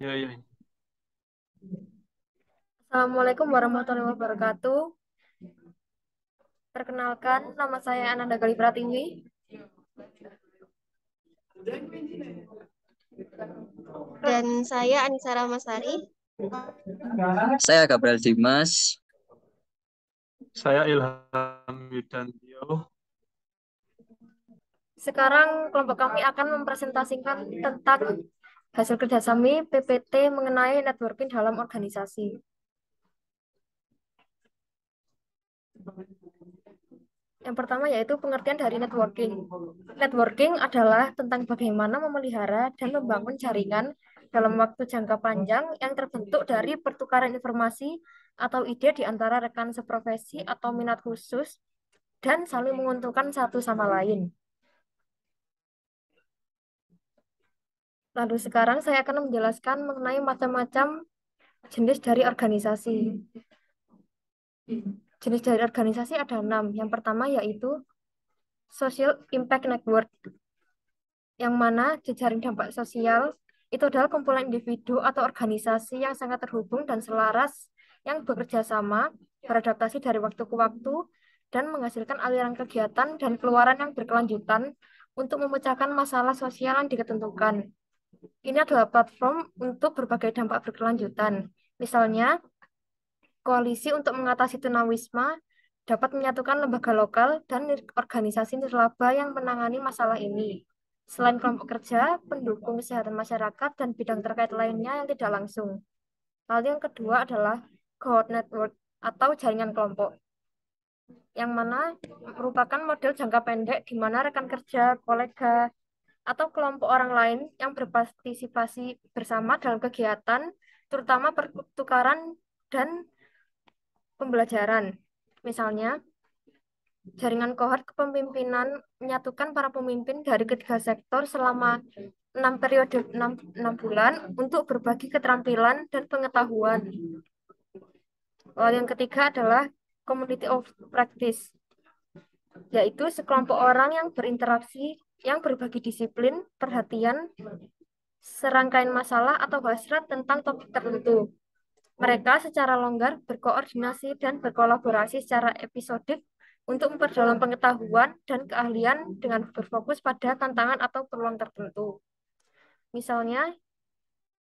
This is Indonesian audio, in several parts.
Ya, ya. Assalamualaikum warahmatullahi wabarakatuh. Perkenalkan, nama saya Ananda Gali Pratiwi. Dan saya Anissa Ramasari. Saya Gabriel Dimas. Saya Ilham Yudantio. Sekarang kelompok kami akan mempresentasikan tentang hasil kerjasama PPT mengenai networking dalam organisasi. Yang pertama yaitu pengertian dari networking. Networking adalah tentang bagaimana memelihara dan membangun jaringan dalam waktu jangka panjang yang terbentuk dari pertukaran informasi atau ide di antara rekan seprofesi atau minat khusus dan saling menguntungkan satu sama lain. Lalu sekarang saya akan menjelaskan mengenai macam-macam jenis dari organisasi. Jenis dari organisasi ada 6. Yang pertama yaitu Social Impact Network, yang mana jejaring dampak sosial itu adalah kumpulan individu atau organisasi yang sangat terhubung dan selaras yang bekerja sama, beradaptasi dari waktu ke waktu, dan menghasilkan aliran kegiatan dan keluaran yang berkelanjutan untuk memecahkan masalah sosial yang diketentukan. Ini adalah platform untuk berbagai dampak berkelanjutan. Misalnya, koalisi untuk mengatasi tunawisma dapat menyatukan lembaga lokal dan organisasi nirlaba yang menangani masalah ini. Selain kelompok kerja, pendukung kesehatan masyarakat, dan bidang terkait lainnya yang tidak langsung. Lalu yang kedua adalah cohort network atau jaringan kelompok, yang mana merupakan model jangka pendek di mana rekan kerja, kolega, atau kelompok orang lain yang berpartisipasi bersama dalam kegiatan, terutama pertukaran dan pembelajaran. Misalnya, jaringan kohort kepemimpinan menyatukan para pemimpin dari ketiga sektor selama 6 bulan untuk berbagi keterampilan dan pengetahuan. Lalu yang ketiga adalah community of practice, yaitu sekelompok orang yang berinteraksi, yang berbagi disiplin, perhatian, serangkaian masalah atau hasrat tentang topik tertentu. Mereka secara longgar berkoordinasi dan berkolaborasi secara episodik untuk memperdalam pengetahuan dan keahlian dengan berfokus pada tantangan atau peluang tertentu. Misalnya,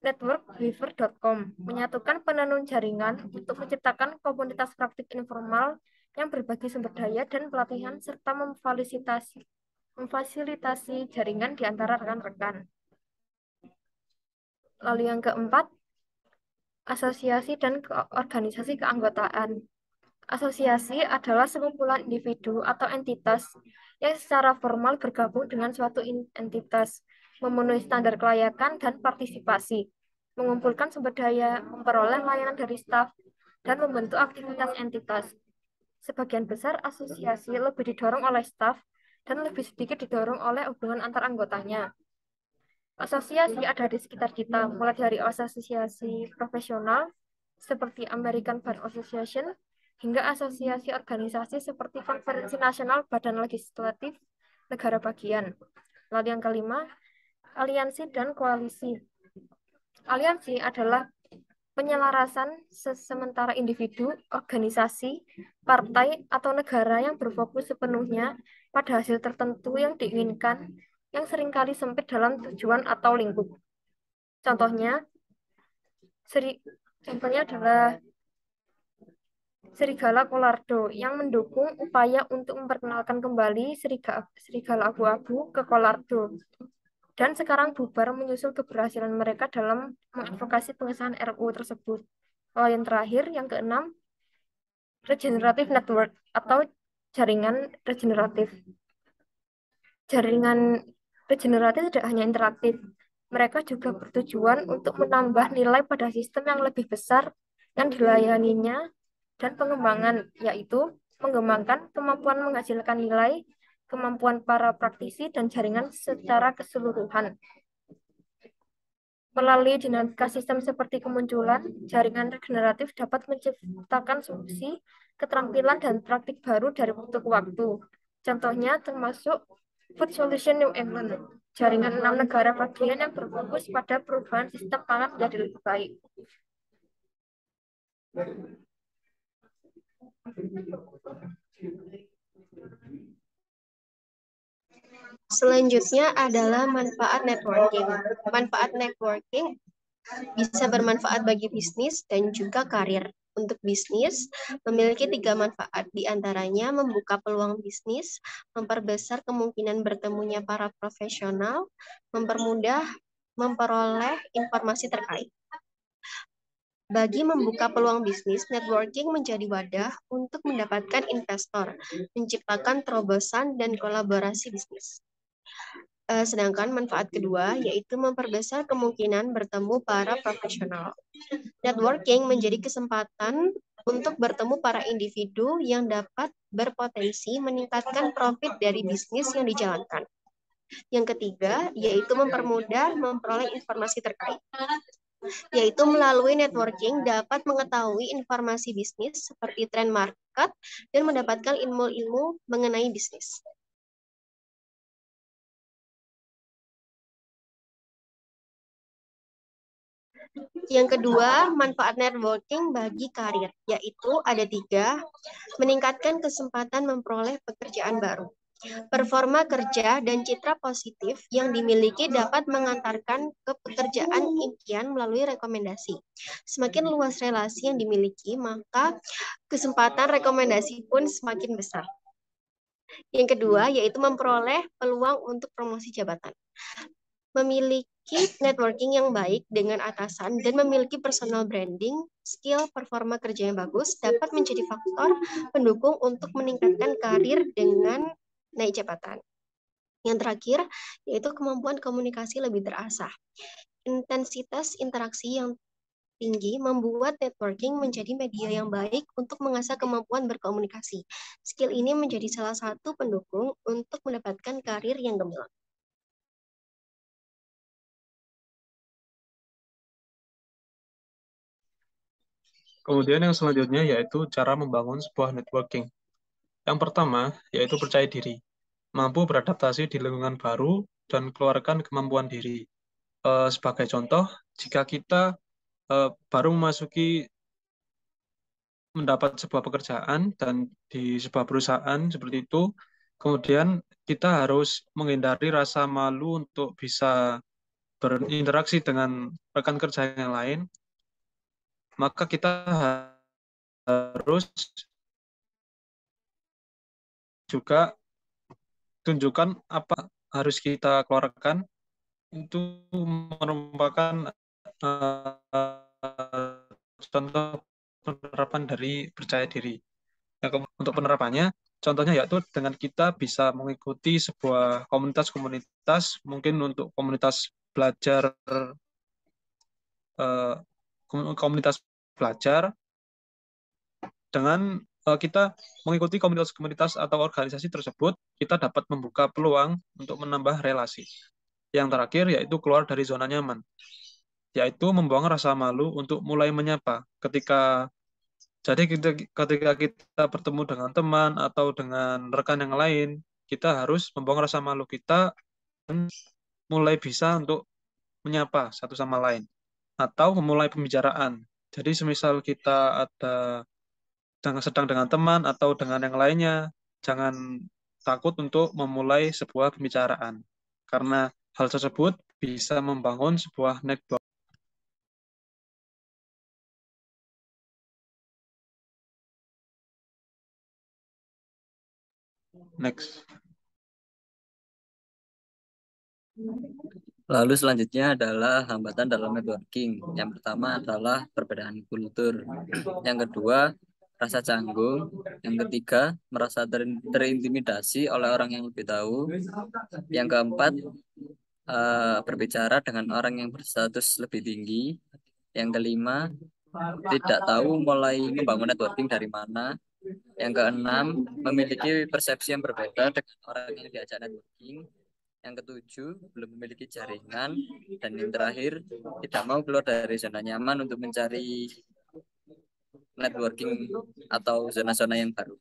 networkweaver.com menyatukan penenun jaringan untuk menciptakan komunitas praktik informal yang berbagi sumber daya dan pelatihan serta memfasilitasi jaringan di antara rekan-rekan. Lalu yang keempat, asosiasi dan organisasi keanggotaan. Asosiasi adalah sekumpulan individu atau entitas yang secara formal bergabung dengan suatu entitas, memenuhi standar kelayakan dan partisipasi, mengumpulkan sumber daya, memperoleh layanan dari staf, dan membentuk aktivitas entitas. Sebagian besar asosiasi lebih didorong oleh staf dan lebih sedikit didorong oleh hubungan antar anggotanya. Asosiasi ada di sekitar kita, mulai dari asosiasi profesional seperti American Bar Association hingga asosiasi organisasi seperti Konferensi Nasional Badan Legislatif Negara Bagian. Lalu yang kelima, aliansi dan koalisi. Aliansi adalah penyelarasan sementara individu, organisasi, partai, atau negara yang berfokus sepenuhnya pada hasil tertentu yang diinginkan, yang seringkali sempit dalam tujuan atau lingkup. Contohnya, contohnya adalah Serigala Kolardo yang mendukung upaya untuk memperkenalkan kembali serigala abu-abu ke Kolardo, dan sekarang bubar menyusul keberhasilan mereka dalam mengadvokasi pengesahan RUU tersebut. Lalu yang terakhir, yang keenam, regenerative network atau jaringan regeneratif. Jaringan regeneratif tidak hanya interaktif, mereka juga bertujuan untuk menambah nilai pada sistem yang lebih besar yang dilayaninya dan pengembangan, yaitu mengembangkan kemampuan menghasilkan nilai, kemampuan para praktisi, dan jaringan secara keseluruhan. Melalui dinamika sistem seperti kemunculan, jaringan regeneratif dapat menciptakan solusi, keterampilan, dan praktik baru dari waktu ke waktu. Contohnya termasuk Food Solution New England jaringan 6 negara bagian yang berfokus pada perubahan sistem pangan menjadi lebih baik. Selanjutnya adalah manfaat networking. Manfaat networking bisa bermanfaat bagi bisnis dan juga karir. Untuk bisnis, memiliki 3 manfaat, di antaranya membuka peluang bisnis, memperbesar kemungkinan bertemunya para profesional, mempermudah memperoleh informasi terkait. Bagi membuka peluang bisnis, networking menjadi wadah untuk mendapatkan investor, menciptakan terobosan dan kolaborasi bisnis. Sedangkan manfaat kedua yaitu memperbesar kemungkinan bertemu para profesional. Networking menjadi kesempatan untuk bertemu para individu yang dapat berpotensi meningkatkan profit dari bisnis yang dijalankan. Yang ketiga yaitu mempermudah memperoleh informasi terkait, yaitu melalui networking dapat mengetahui informasi bisnis seperti tren market dan mendapatkan ilmu-ilmu mengenai bisnis. Yang kedua, manfaat networking bagi karir, yaitu ada 3, meningkatkan kesempatan memperoleh pekerjaan baru. Performa kerja dan citra positif yang dimiliki dapat mengantarkan ke pekerjaan impian melalui rekomendasi. Semakin luas relasi yang dimiliki, maka kesempatan rekomendasi pun semakin besar. Yang kedua, yaitu memperoleh peluang untuk promosi jabatan. Memiliki networking yang baik dengan atasan dan memiliki personal branding, skill performa kerja yang bagus dapat menjadi faktor pendukung untuk meningkatkan karir dengan naik jabatan. Yang terakhir, yaitu kemampuan komunikasi lebih terasah. Intensitas interaksi yang tinggi membuat networking menjadi media yang baik untuk mengasah kemampuan berkomunikasi. Skill ini menjadi salah satu pendukung untuk mendapatkan karir yang gemilang. Kemudian yang selanjutnya yaitu cara membangun sebuah networking. Yang pertama yaitu percaya diri, mampu beradaptasi di lingkungan baru dan keluarkan kemampuan diri. Sebagai contoh, jika kita baru mendapat sebuah pekerjaan dan di sebuah perusahaan seperti itu, kemudian kita harus menghindari rasa malu untuk bisa berinteraksi dengan rekan kerja yang lain, maka kita harus juga tunjukkan apa harus kita keluarkan. Itu merupakan contoh penerapan dari percaya diri. Nah, untuk penerapannya, contohnya yaitu dengan kita bisa mengikuti sebuah komunitas-komunitas, mungkin untuk komunitas belajar, komunitas belajar, dengan kita mengikuti komunitas-komunitas atau organisasi tersebut, kita dapat membuka peluang untuk menambah relasi. Yang terakhir yaitu keluar dari zona nyaman, yaitu membuang rasa malu untuk mulai menyapa. Jadi ketika kita bertemu dengan teman atau dengan rekan yang lain, kita harus membuang rasa malu kita dan mulai bisa untuk menyapa satu sama lain atau memulai pembicaraan. Jadi semisal kita sedang dengan teman atau dengan yang lainnya, jangan takut untuk memulai sebuah pembicaraan karena hal tersebut bisa membangun sebuah network. Next. Lalu selanjutnya adalah hambatan dalam networking. Yang pertama adalah perbedaan kultur. Yang kedua, rasa canggung. Yang ketiga, merasa terintimidasi oleh orang yang lebih tahu. Yang keempat, berbicara dengan orang yang berstatus lebih tinggi. Yang kelima, tidak tahu mulai membangun networking dari mana. Yang keenam, memiliki persepsi yang berbeda dengan orang yang diajak networking. Yang ketujuh, belum memiliki jaringan. Dan yang terakhir, tidak mau keluar dari zona nyaman untuk mencari networking atau zona-zona yang baru.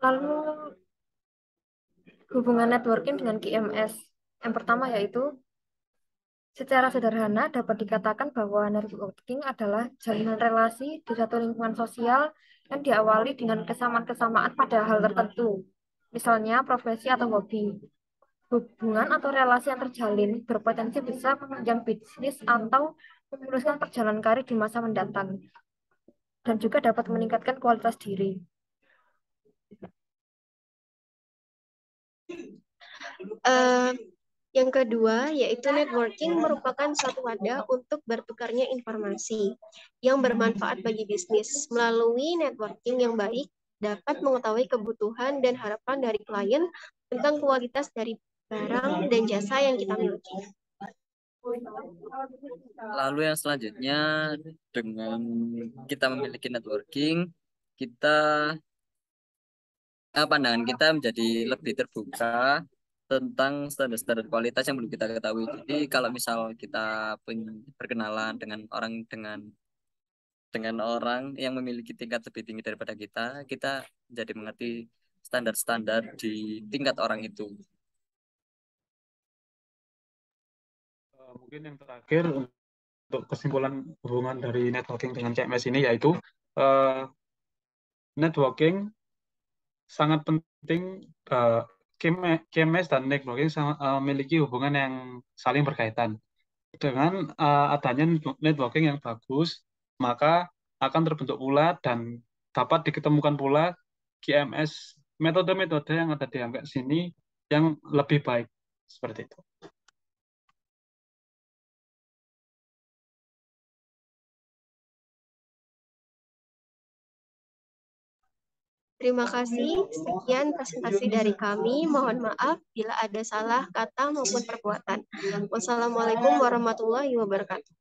Lalu hubungan networking dengan QMS. Yang pertama yaitu secara sederhana dapat dikatakan bahwa networking adalah jalinan relasi di satu lingkungan sosial yang diawali dengan kesamaan-kesamaan pada hal tertentu, misalnya profesi atau hobi. Hubungan atau relasi yang terjalin berpotensi bisa menunjang bisnis atau meneruskan perjalanan karir di masa mendatang, dan juga dapat meningkatkan kualitas diri. Yang kedua, yaitu networking merupakan suatu wadah untuk bertukarnya informasi yang bermanfaat bagi bisnis. Melalui networking yang baik, dapat mengetahui kebutuhan dan harapan dari klien tentang kualitas dari barang dan jasa yang kita miliki. Lalu yang selanjutnya, dengan kita memiliki networking, pandangan kita menjadi lebih terbuka tentang standar-standar kualitas yang belum kita ketahui. Jadi kalau misal kita berkenalan dengan orang yang memiliki tingkat lebih tinggi daripada kita jadi mengerti standar-standar di tingkat orang itu. Mungkin yang terakhir untuk kesimpulan hubungan dari networking dengan CMS ini yaitu networking sangat penting. CMS dan networking memiliki hubungan yang saling berkaitan. Dengan adanya networking yang bagus, maka akan terbentuk pula dan dapat diketemukan pula QMS, metode-metode yang ada di angka sini yang lebih baik. Seperti itu. Terima kasih. Sekian presentasi dari kami. Mohon maaf bila ada salah kata maupun perbuatan. Wassalamualaikum warahmatullahi wabarakatuh.